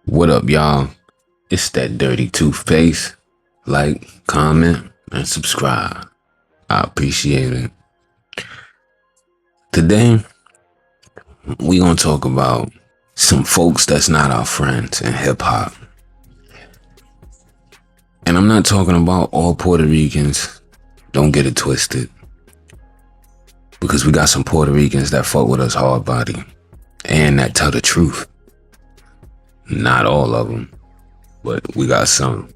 What up, y'all? It's that dirty toothpaste. Like, comment, and subscribe. I appreciate it. Today, we gonna talk about some folks that's not our friends in hip hop. And I'm not talking about all Puerto Ricans. Don't get it twisted. Because we got some Puerto Ricans that fuck with us hard body and that tell the truth. Not all of them, but we got some.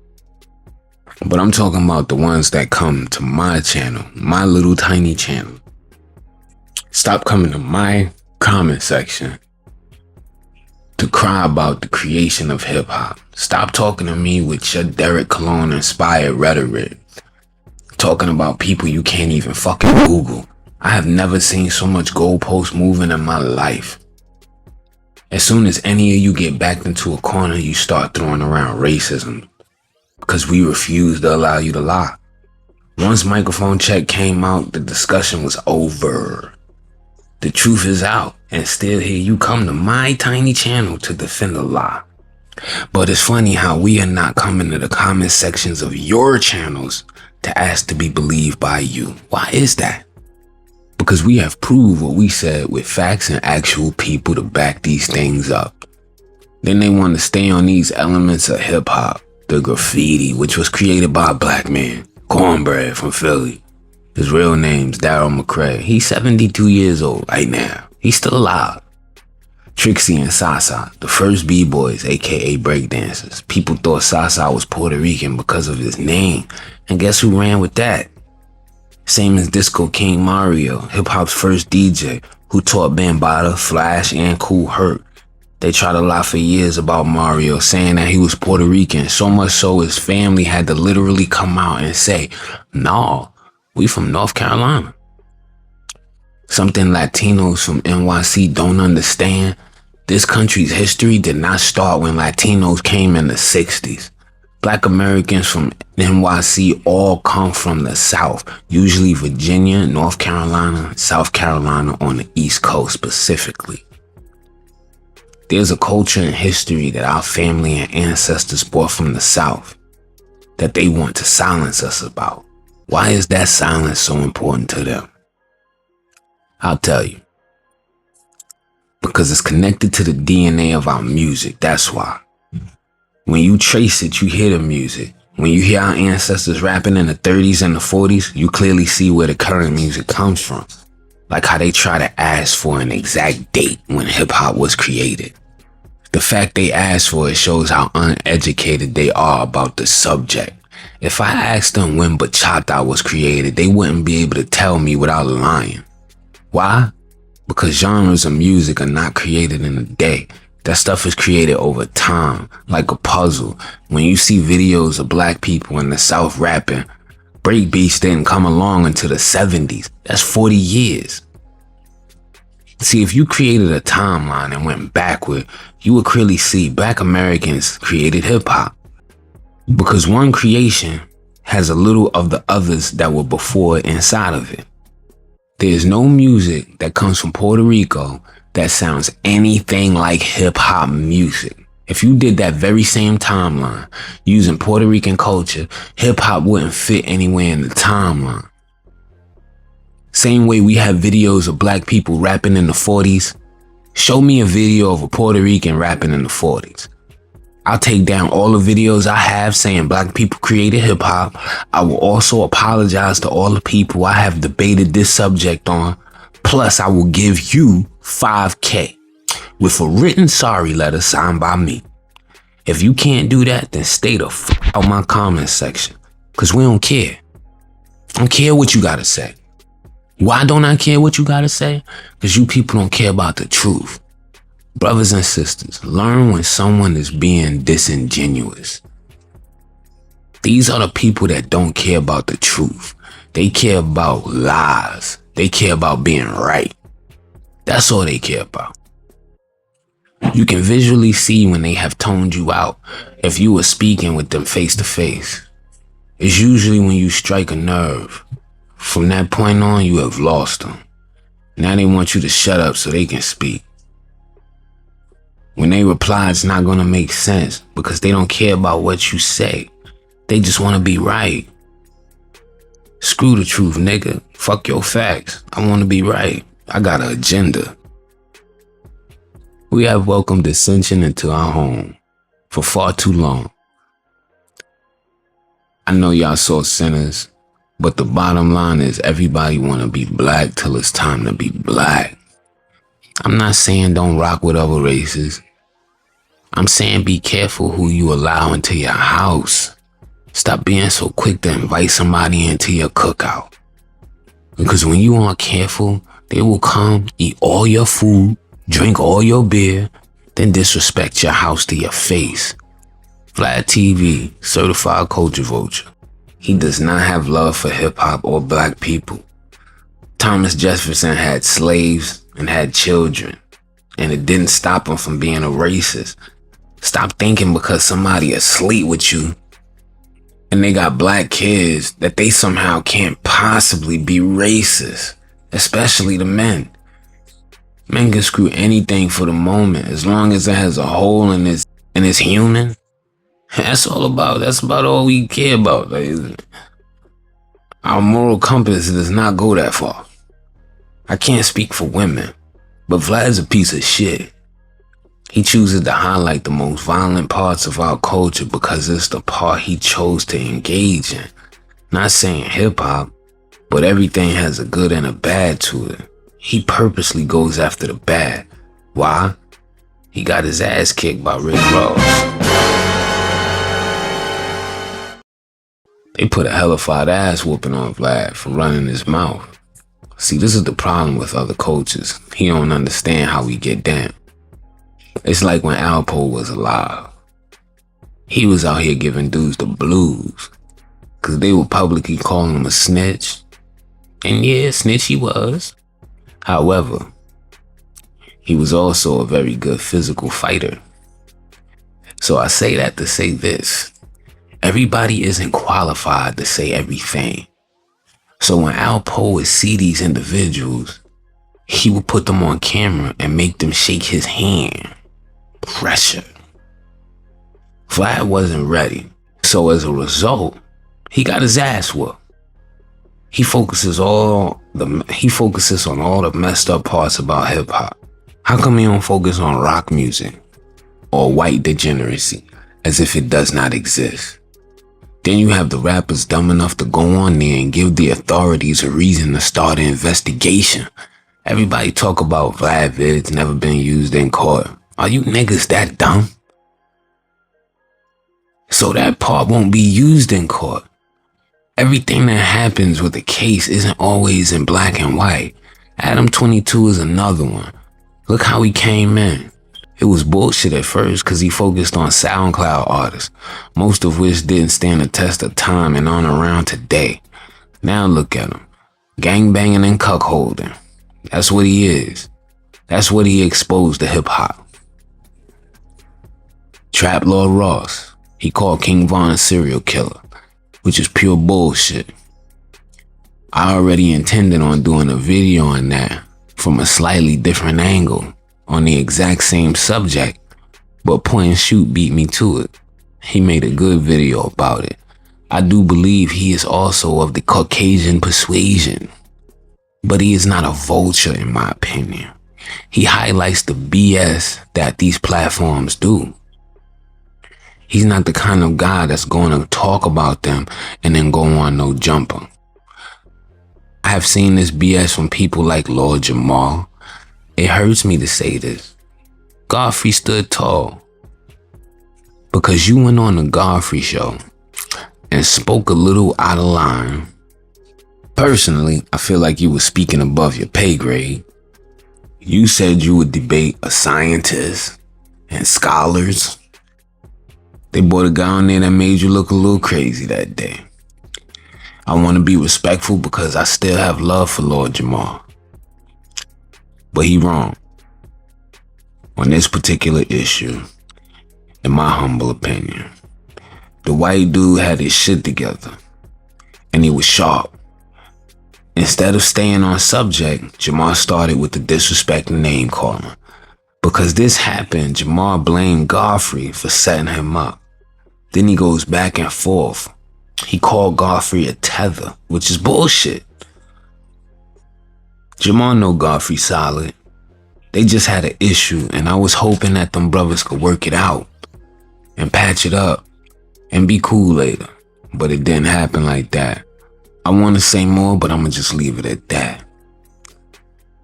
But I'm talking about the ones that come to my channel, my little tiny channel. Stop coming to my comment section to cry about the creation of hip hop. Stop talking to me with your Derek Cologne inspired rhetoric. Talking about people you can't even fucking Google. I have never seen so much goalpost moving in my life. As soon as any of you get backed into a corner, you start throwing around racism. Because we refuse to allow you to lie. Once microphone check came out, the discussion was over. The truth is out, and still here you come to my tiny channel to defend a lie. But it's funny how we are not coming to the comment sections of your channels to ask to be believed by you. Why is that? Because we have proved what we said with facts and actual people to back these things up. Then they want to stay on these elements of hip hop. The graffiti, which was created by a black man, Cornbread from Philly. His real name's Daryl McCray. He's 72 years old right now. He's still alive. Trixie and Sasa, the first b-boys, aka breakdancers. People thought Sasa was Puerto Rican because of his name. And guess who ran with that? Same as Disco King Mario, hip-hop's first DJ, who taught Bambaataa, Flash, and Kool Herc. They tried to lie for years about Mario, saying that he was Puerto Rican, so much so his family had to literally come out and say, "No, we from North Carolina." Something Latinos from NYC don't understand. This country's history did not start when Latinos came in the 60s. Black Americans from NYC all come from the South, usually Virginia, North Carolina, South Carolina on the East Coast specifically. There's a culture and history that our family and ancestors brought from the South that they want to silence us about. Why is that silence so important to them? I'll tell you. Because it's connected to the DNA of our music, that's why. When you trace it, you hear the music. When you hear our ancestors rapping in the 30s and the 40s, you clearly see where the current music comes from. Like how they try to ask for an exact date when hip hop was created. The fact they ask for it shows how uneducated they are about the subject. If I asked them when bachata was created, they wouldn't be able to tell me without lying. Why? Because genres of music are not created in a day. That stuff is created over time, like a puzzle. When you see videos of black people in the South rapping, breakbeats didn't come along until the 70s. That's 40 years. See, if you created a timeline and went backward, you would clearly see Black Americans created hip hop. Because one creation has a little of the others that were before it inside of it. There's no music that comes from Puerto Rico that sounds anything like hip hop music. If you did that very same timeline using Puerto Rican culture, hip hop wouldn't fit anywhere in the timeline. Same way we have videos of black people rapping in the 40s. Show me a video of a Puerto Rican rapping in the 40s. I'll take down all the videos I have saying black people created hip hop. I will also apologize to all the people I have debated this subject on. Plus, I will give you $5,000 with a written sorry letter signed by me. If you can't do that, then stay the fuck out my comment section. Cause we don't care. I don't care what you gotta say. Why don't I care what you gotta say? Cause you people don't care about the truth. Brothers and sisters, learn when someone is being disingenuous. These are the people that don't care about the truth. They care about lies. They care about being right. That's all they care about. You can visually see when they have toned you out if you were speaking with them face to face. It's usually when you strike a nerve. From that point on, you have lost them. Now they want you to shut up so they can speak. When they reply, it's not gonna make sense because they don't care about what you say. They just wanna be right. Screw the truth, nigga. Fuck your facts. I wanna be right. I got an agenda. We have welcomed dissension into our home for far too long. I know y'all saw sinners, but the bottom line is everybody wanna be black till it's time to be black. I'm not saying don't rock with other races. I'm saying be careful who you allow into your house. Stop being so quick to invite somebody into your cookout. Because when you aren't careful, they will come, eat all your food, drink all your beer, then disrespect your house to your face. Vlad TV, certified culture vulture. He does not have love for hip hop or black people. Thomas Jefferson had slaves and had children, and it didn't stop him from being a racist. Stop thinking because somebody asleep with you and they got black kids that they somehow can't possibly be racist, especially the men. Men can screw anything for the moment as long as it has a hole in its human. That's about all we care about. Our moral compass does not go that far. I can't speak for women, but Vlad's a piece of shit. He chooses to highlight the most violent parts of our culture because it's the part he chose to engage in. Not saying hip hop, but everything has a good and a bad to it. He purposely goes after the bad. Why? He got his ass kicked by Rick Ross. They put a hellified ass whooping on Vlad for running his mouth. See, this is the problem with other cultures. He don't understand how we get down. It's like when Alpo was alive. He was out here giving dudes the blues because they were publicly calling him a snitch. And yeah, snitch he was. However, he was also a very good physical fighter. So I say that to say this. Everybody isn't qualified to say everything. So when Alpo would see these individuals, he would put them on camera and make them shake his hand. Pressure. Vlad wasn't ready. So as a result, he got his ass whooped. He focuses on all the messed up parts about hip hop. How come he don't focus on rock music or white degeneracy as if it does not exist? Then you have the rappers dumb enough to go on there and give the authorities a reason to start an investigation. Everybody talk about Vlad vids never been used in court. Are you niggas that dumb? So that part won't be used in court. Everything that happens with a case isn't always in black and white. Adam 22 is another one. Look how he came in. It was bullshit at first because he focused on SoundCloud artists, most of which didn't stand the test of time and on around today. Now look at him. Gangbanging and cuckolding. That's what he is. That's what he exposed to hip hop. Trap Lord Ross. He called King Von a serial killer, which is pure bullshit. I already intended on doing a video on that from a slightly different angle on the exact same subject, but Point and Shoot beat me to it. He made a good video about it. I do believe he is also of the Caucasian persuasion, but he is not a vulture in my opinion. He highlights the BS that these platforms do. He's not the kind of guy that's going to talk about them and then go on no jumper. I have seen this BS from people like Lord Jamal. It hurts me to say this. Godfrey stood tall because you went on the Godfrey show and spoke a little out of line. Personally, I feel like you were speaking above your pay grade. You said you would debate a scientist and scholars. They brought a guy on there that made you look a little crazy that day. I want to be respectful because I still have love for Lord Jamal. But he wrong on this particular issue, in my humble opinion. The white dude had his shit together, and he was sharp. Instead of staying on subject, Jamal started with the disrespect and name calling. Because this happened, Jamal blamed Godfrey for setting him up. Then he goes back and forth. He called Godfrey a tether, which is bullshit. Jamal know Godfrey solid. They just had an issue, and I was hoping that them brothers could work it out and patch it up and be cool later. But it didn't happen like that. I want to say more, but I'm going to just leave it at that.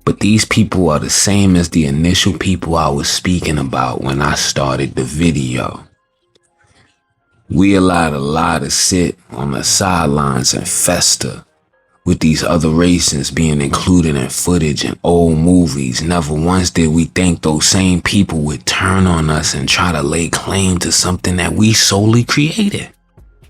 But these people are the same as the initial people I was speaking about when I started the video. We allowed a lie to sit on the sidelines and fester, with these other races being included in footage and old movies. Never once did we think those same people would turn on us and try to lay claim to something that we solely created.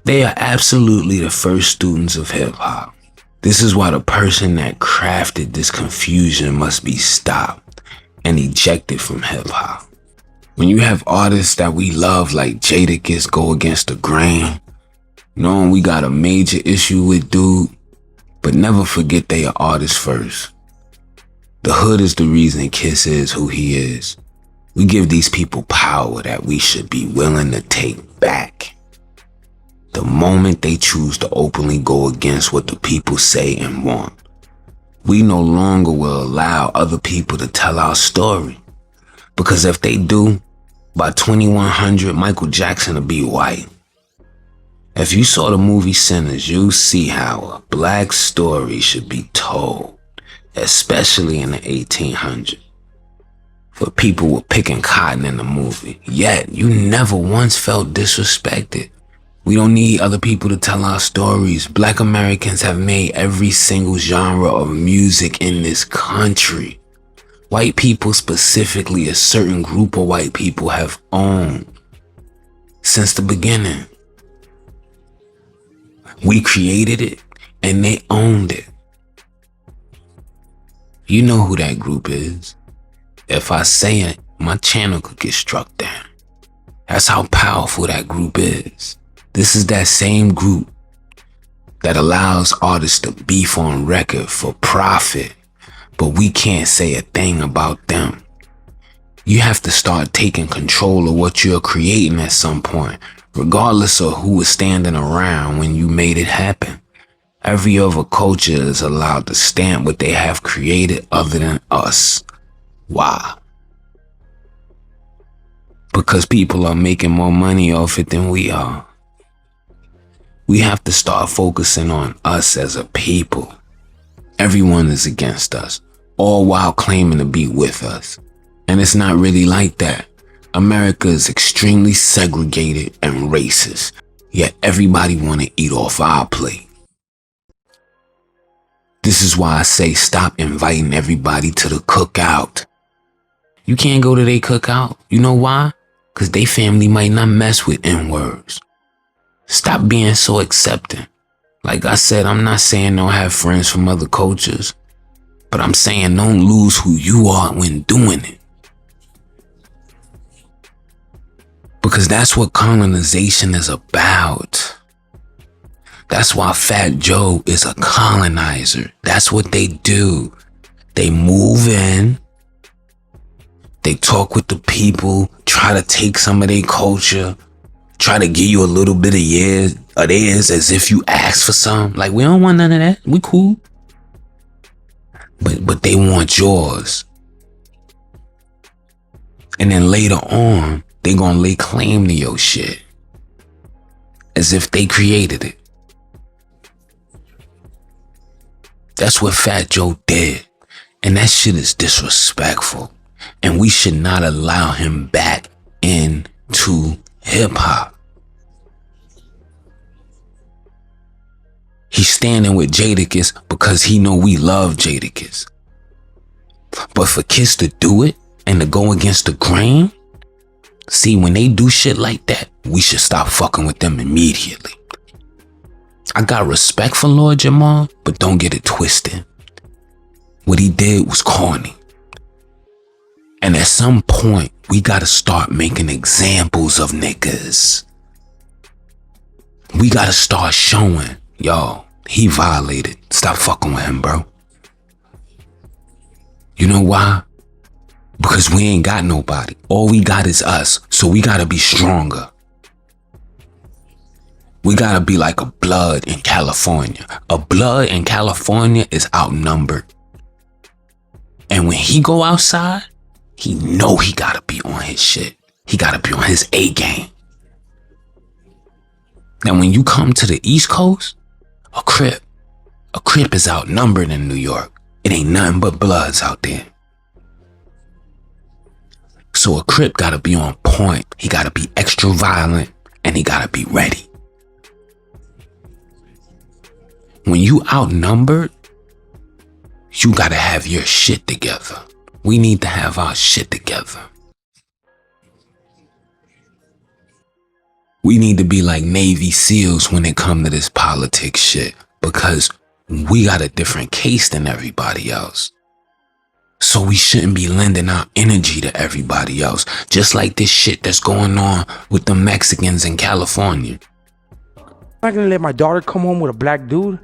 They are absolutely the first students of hip-hop. This is why the person that crafted this confusion must be stopped and ejected from hip-hop. When you have artists that we love like Jadakiss go against the grain, knowing we got a major issue with dude, but never forget they are artists first. The hood is the reason Kiss is who he is. We give these people power that we should be willing to take back. The moment they choose to openly go against what the people say and want, we no longer will allow other people to tell our story. Because if they do, by 2100, Michael Jackson will be white. If you saw the movie Sinners, you'll see how a black story should be told, especially in the 1800s. For people were picking cotton in the movie, yet you never once felt disrespected. We don't need other people to tell our stories. Black Americans have made every single genre of music in this country. White people, specifically a certain group of white people, have owned since the beginning. We created it and they owned it. You know who that group is. If I say it, my channel could get struck down. That's how powerful that group is. This is that same group that allows artists to beef on record for profit, but we can't say a thing about them. You have to start taking control of what you're creating at some point, regardless of who was standing around when you made it happen. Every other culture is allowed to stamp what they have created other than us. Why? Because people are making more money off it than we are. We have to start focusing on us as a people. Everyone is against us, all while claiming to be with us. And it's not really like that. America is extremely segregated and racist, yet everybody want to eat off our plate. This is why I say stop inviting everybody to the cookout. You can't go to their cookout. You know why? Because they family might not mess with N-words. Stop being so accepting. Like I said, I'm not saying don't have friends from other cultures, but I'm saying don't lose who you are when doing it. Because that's what colonization is about. That's why Fat Joe is a colonizer. That's what they do. They move in, they talk with the people, try to take some of their culture, try to give you a little bit of theirs as if you asked for some. Like, we don't want none of that. We cool. But they want yours. And then later on, they gonna lay claim to your shit as if they created it. That's what Fat Joe did. And that shit is disrespectful. And we should not allow him back into hip-hop. He's standing with Jadakiss because he know we love Jadakiss. But for Kiss to do it and to go against the grain, see, when they do shit like that, we should stop fucking with them immediately. I got respect for Lord Jamal, but don't get it twisted. What he did was corny. And at some point, we gotta start making examples of niggas. We gotta start showing, yo, he violated. Stop fucking with him, bro. You know why? Because we ain't got nobody. All we got is us. So we gotta be stronger. We gotta be like a blood in California. A blood in California is outnumbered. And when he go outside, he know he gotta be on his shit. He gotta be on his A game. Now when you come to the East Coast, a Crip is outnumbered in New York. It ain't nothing but bloods out there. So a Crip gotta be on point. He gotta be extra violent and he gotta be ready. When you outnumbered, you gotta have your shit together. We need to have our shit together. We need to be like Navy SEALs when it come to this politics shit, because we got a different case than everybody else. So we shouldn't be lending our energy to everybody else, just like this shit that's going on with the Mexicans in California. I'm not gonna let my daughter come home with a black dude.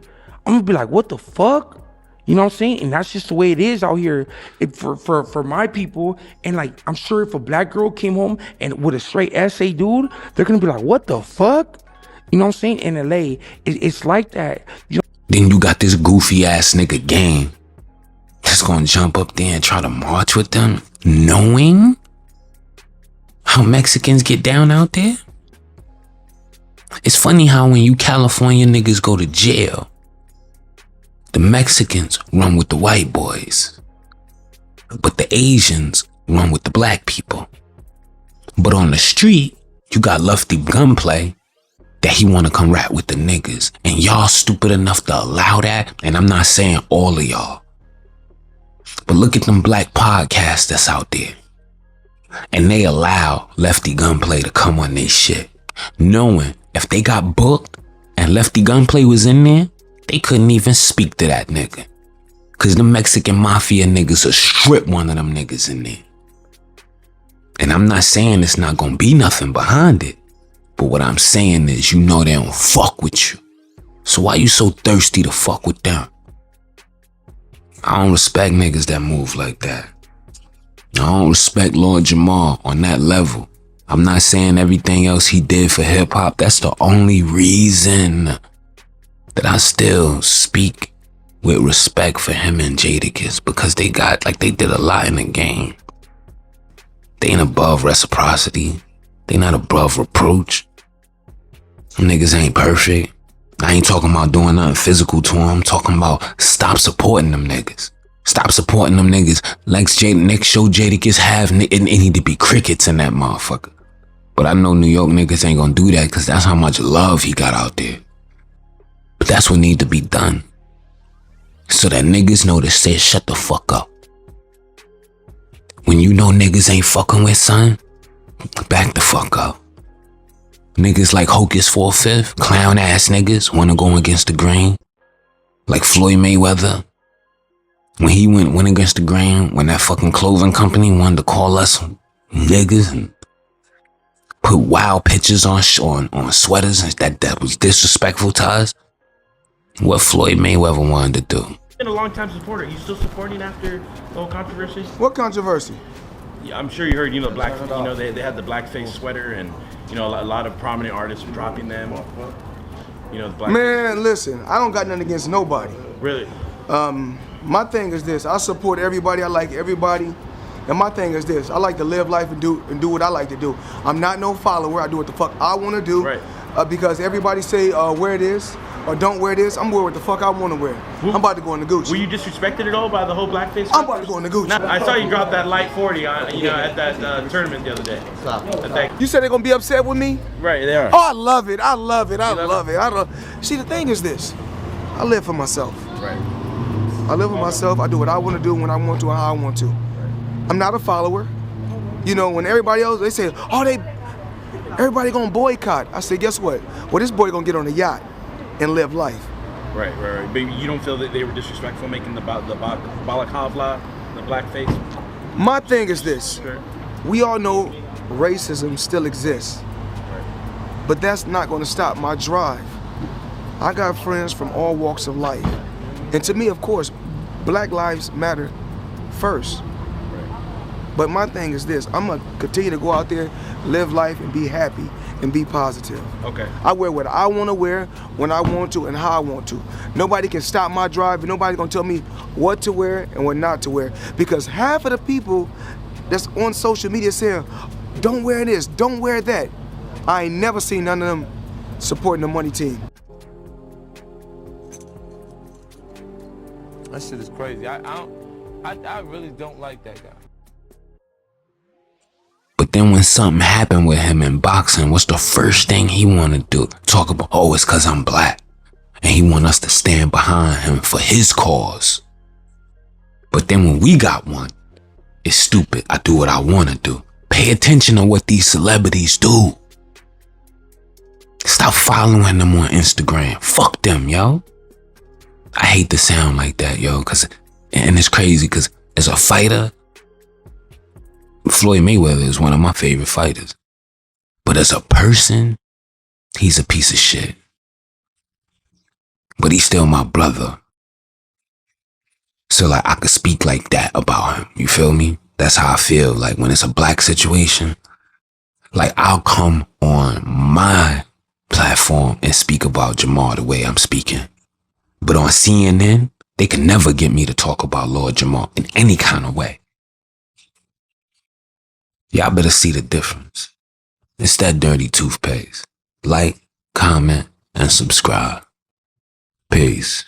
I'm gonna be like, what the fuck? You know what I'm saying? And that's just the way it is out here for my people. And like, I'm sure if a black girl came home and with a straight SA dude, they're gonna be like, what the fuck? You know what I'm saying? In LA, it's like that. You know? Then you got this goofy ass nigga gang that's gonna jump up there and try to march with them, knowing how Mexicans get down out there. It's funny how when you California niggas go to jail, the Mexicans run with the white boys, but the Asians run with the black people. But on the street, you got Lefty Gunplay that he wanna come rap with the niggas, and y'all stupid enough to allow that. And I'm not saying all of y'all, but look at them black podcasts that's out there, and they allow Lefty Gunplay to come on their shit, knowing if they got booked and Lefty Gunplay was in there, they couldn't even speak to that nigga. Cause the Mexican mafia niggas will strip one of them niggas in there. And I'm not saying it's not gonna be nothing behind it, but what I'm saying is, you know they don't fuck with you. So why you so thirsty to fuck with them? I don't respect niggas that move like that. I don't respect Lord Jamal on that level. I'm not saying everything else he did for hip hop. That's the only reason that I still speak with respect for him and Jadakiss, because they did a lot in the game. They ain't above reciprocity. They not above reproach. Them niggas ain't perfect. I ain't talking about doing nothing physical to them. I'm talking about stop supporting them niggas. Stop supporting them niggas. Like next show Jadakiss have, it need to be crickets in that motherfucker. But I know New York niggas ain't gonna do that, because that's how much love he got out there. But that's what need to be done, so that niggas know to say shut the fuck up. When you know niggas ain't fucking with, son, back the fuck up. Niggas like Hocus 4/5, clown ass niggas wanna go against the grain. Like Floyd Mayweather, when he went against the grain, when that fucking clothing company wanted to call us niggas and put wild pictures on sweaters that was disrespectful to us. What Floyd Mayweather wanted to do. Been a long time supporter. Are you still supporting after the whole controversy? What controversy? Yeah, I'm sure you heard. They had the blackface sweater, and a lot of prominent artists dropping them. The black. Man, listen, I don't got nothing against nobody. Really? My thing is this: I support everybody. I like everybody. And my thing is this: I like to live life and do what I like to do. I'm not no follower. I do what the fuck I want to do. Right. Because everybody say wear this or don't wear this. I'm wearing what the fuck I want to wear. I'm about to go in the Gucci. Were you disrespected at all by the whole blackface? I'm about to go in the Gucci. I saw you drop that light 40 on, at that tournament the other day. You said they're gonna be upset with me? Right, they are. Oh, I love it. I love it. I love it. See, the thing is this: I live for myself. Right. I live for myself. I do what I want to do when I want to and how I want to. I'm not a follower. When everybody else, they say, everybody gonna boycott. I say, guess what? Well, this boy gonna get on a yacht and live life. Right. But you don't feel that they were disrespectful making the balaclava, the blackface? My thing is this. Sure. We all know racism still exists. Right. But that's not gonna stop my drive. I got friends from all walks of life. And to me, of course, Black lives matter first. But my thing is this: I'm gonna continue to go out there, live life, and be happy and be positive. Okay. I wear what I want to wear, when I want to, and how I want to. Nobody can stop my drive, and nobody's gonna tell me what to wear and what not to wear. Because half of the people that's on social media saying, "Don't wear this, don't wear that," I ain't never seen none of them supporting the money team. That shit is crazy. I really don't like that guy. But then when something happened with him in boxing, what's the first thing he want to do? Talk about, oh, it's because I'm black. And he want us to stand behind him for his cause. But then when we got one, it's stupid. I do what I want to do. Pay attention to what these celebrities do. Stop following them on Instagram. Fuck them, yo. I hate to sound like that, yo, and it's crazy because as a fighter, Floyd Mayweather is one of my favorite fighters. But as a person, he's a piece of shit. But he's still my brother. So like I could speak like that about him. You feel me? That's how I feel. Like when it's a black situation, like I'll come on my platform and speak about Jamal the way I'm speaking. But on CNN, they can never get me to talk about Lord Jamal in any kind of way. Y'all better see the difference. It's that dirty toothpaste. Like, comment, and subscribe. Peace.